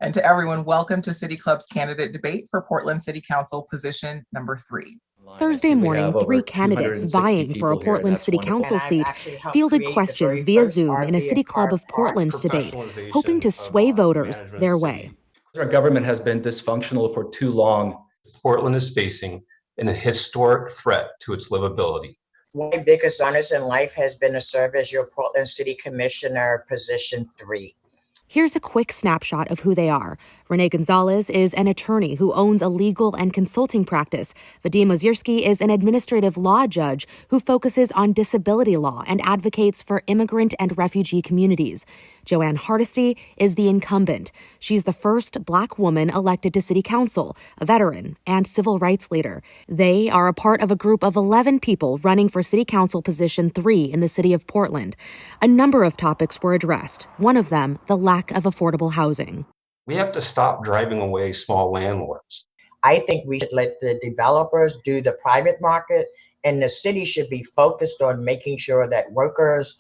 And to everyone, welcome to City Club's candidate debate for Portland City Council position number 3. Thursday morning, 3 candidates vying for a Portland City Council seat fielded questions via Zoom in a City Club of Portland debate, hoping to sway voters their way. Our government has been dysfunctional for too long. Portland is facing an historic threat to its livability. My biggest honors in life has been to serve as your Portland City Commissioner, position 3. Here's a quick snapshot of who they are. Renee Gonzalez is an attorney who owns a legal and consulting practice. Vadim Ozierski is an administrative law judge who focuses on disability law and advocates for immigrant and refugee communities. Jo Ann Hardesty is the incumbent. She's the first Black woman elected to City Council, a veteran and civil rights leader. They are a part of a group of 11 people running for City Council position 3 in the city of Portland. A number of topics were addressed, one of them the lack of affordable housing. We have to stop driving away small landlords. I think we should let the developers do the private market, and the city should be focused on making sure that workers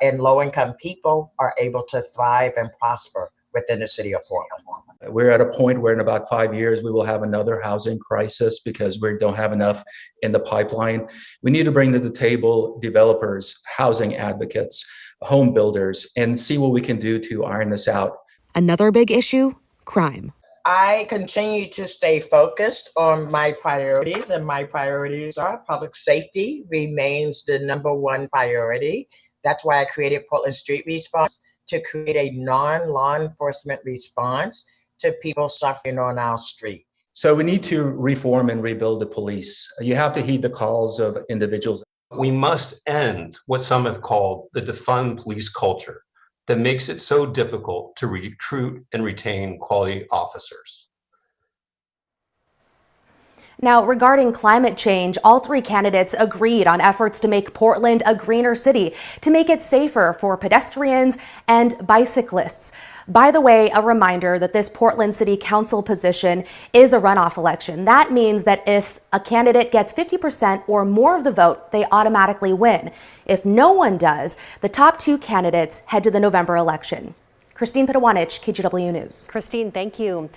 and low-income people are able to thrive and prosper within the city of Portland. We're at a point where in about 5 years, we will have another housing crisis because we don't have enough in the pipeline. We need to bring to the table developers, housing advocates, home builders, and see what we can do to iron this out. Another big issue, crime. I continue to stay focused on my priorities, and my priorities are public safety remains the number one priority. That's why I created Portland Street Response, to create a non-law enforcement response to people suffering on our street. So we need to reform and rebuild the police. You have to heed the calls of individuals. We must end what some have called the defund police culture that makes it so difficult to recruit and retain quality officers. Now, regarding climate change, all 3 candidates agreed on efforts to make Portland a greener city, to make it safer for pedestrians and bicyclists. By the way, a reminder that this Portland City Council position is a runoff election. That means that if a candidate gets 50% or more of the vote, they automatically win. If no one does, the top 2 candidates head to the November election. Christine Pitawanich, KGW News. Christine, thank you.